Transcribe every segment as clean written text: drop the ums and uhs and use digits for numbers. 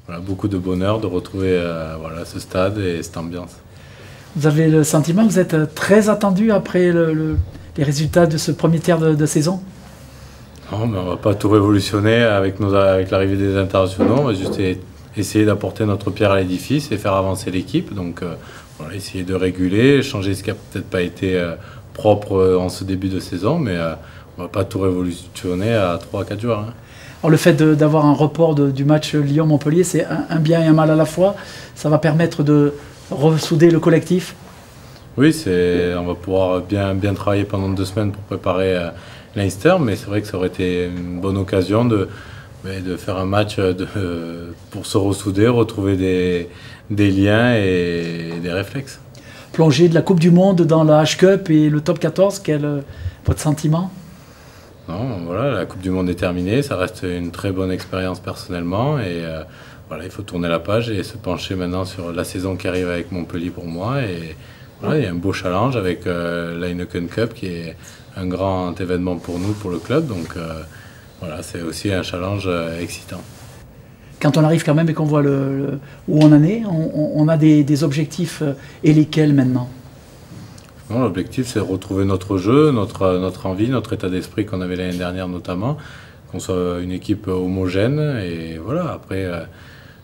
voilà, beaucoup de bonheur de retrouver voilà, ce stade et cette ambiance. Vous avez le sentiment que vous êtes très attendu après les résultats de ce premier tiers de saison? Non, mais on ne va pas tout révolutionner avec l'arrivée des internationaux. On va juste essayer d'apporter notre pierre à l'édifice et faire avancer l'équipe. Donc, voilà, essayer de réguler, changer ce qui n'a peut-être pas été propre en ce début de saison, mais on ne va pas tout révolutionner à 3-4 jours. Hein. Alors, le fait d'avoir un report du match Lyon-Montpellier, c'est un bien et un mal à la fois. Ça va permettre de ressouder le collectif? Oui, on va pouvoir bien travailler pendant 2 semaines pour préparer Leinster, mais c'est vrai que ça aurait été une bonne occasion de faire un match pour se ressouder, retrouver des liens et des réflexes. Plongée de la Coupe du Monde dans la H-Cup et le top 14, quel est votre sentiment? Non, voilà, la Coupe du Monde est terminée, ça reste une très bonne expérience personnellement et voilà, il faut tourner la page et se pencher maintenant sur la saison qui arrive avec Montpellier pour moi. Et voilà, il y a un beau challenge avec la Heineken Cup qui est un grand événement pour nous, pour le club. Donc voilà, c'est aussi un challenge excitant. Quand on arrive quand même et qu'on voit où on en est, on a des objectifs et lesquels maintenant? L'objectif, c'est de retrouver notre jeu, notre envie, notre état d'esprit qu'on avait l'année dernière notamment, qu'on soit une équipe homogène. Et voilà, après,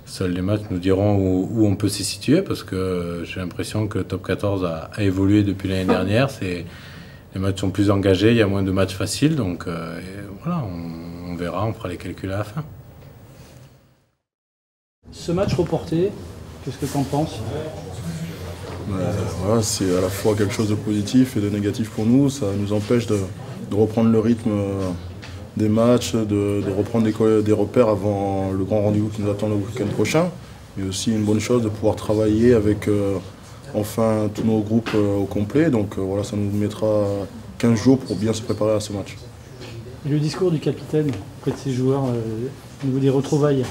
seuls les matchs nous diront où on peut s'y situer, parce que j'ai l'impression que le top 14 a évolué depuis l'année dernière. Les matchs sont plus engagés, il y a moins de matchs faciles, donc voilà, on verra, on fera les calculs à la fin. Ce match reporté, qu'est-ce que tu en penses? Voilà, c'est à la fois quelque chose de positif et de négatif pour nous. Ça nous empêche de reprendre le rythme des matchs, de reprendre des repères avant le grand rendez-vous qui nous attend le week-end prochain. Mais aussi une bonne chose de pouvoir travailler avec enfin tous nos groupes au complet. Donc voilà, ça nous mettra 15 jours pour bien se préparer à ce match. Et le discours du capitaine auprès de ses joueurs au niveau des retrouvailles?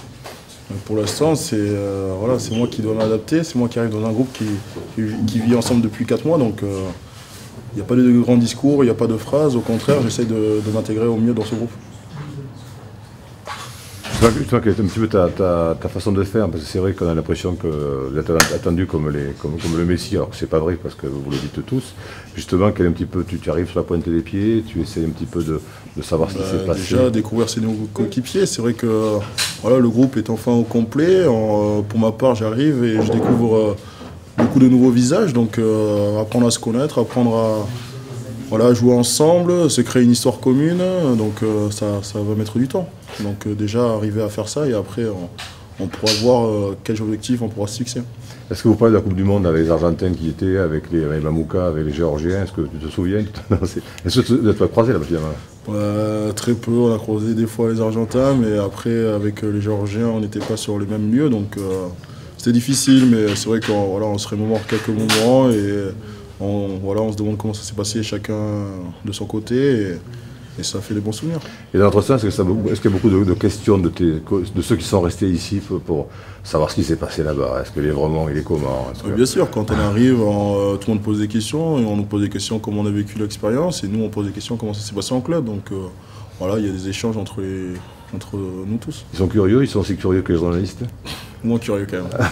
Pour l'instant, c'est voilà, moi qui dois m'adapter, c'est moi qui arrive dans un groupe qui vit ensemble depuis 4 mois, donc il n'y a pas de grands discours, il n'y a pas de phrases, au contraire, j'essaie de m'intégrer au mieux dans ce groupe. Justement, quelle est un petit peu ta façon de faire, parce que c'est vrai qu'on a l'impression que vous êtes attendu comme le Messie, alors que c'est pas vrai parce que vous le dites tous. Justement, quel est un petit peu, tu arrives sur la pointe des pieds, tu essayes un petit peu de savoir ce qui s'est passé. Déjà, découvrir ses nouveaux coéquipiers, c'est vrai que voilà, le groupe est enfin au complet. Pour ma part, j'arrive et je découvre beaucoup de nouveaux visages, donc apprendre à se connaître, apprendre à jouer ensemble, se créer une histoire commune, donc ça va mettre du temps. Donc déjà arriver à faire ça et après on pourra voir quels objectifs on pourra se fixer. Est-ce que vous parlez de la Coupe du Monde avec les Argentins qui étaient, avec les Mamouka, avec les Géorgiens? Est-ce que tu te souviens? Est-ce que vous n'êtes pas croisés là finalement? Très peu, on a croisé des fois les Argentins, mais après avec les Géorgiens on n'était pas sur les mêmes lieux, donc c'était difficile, mais c'est vrai qu'on se remémore quelques moments et on se demande comment ça s'est passé chacun de son côté. Et ça fait des bons souvenirs. Et dans notre sens, est-ce qu'il y a beaucoup de questions de ceux qui sont restés ici pour savoir ce qui s'est passé là-bas? Est-ce qu'il est vraiment, il est comment? Bien sûr, quand on arrive, tout le monde pose des questions, et on nous pose des questions comment on a vécu l'expérience, et nous on pose des questions comment ça s'est passé en club. Donc voilà, il y a des échanges entre nous tous. Ils sont curieux, ils sont aussi curieux que les journalistes? Moins curieux quand même.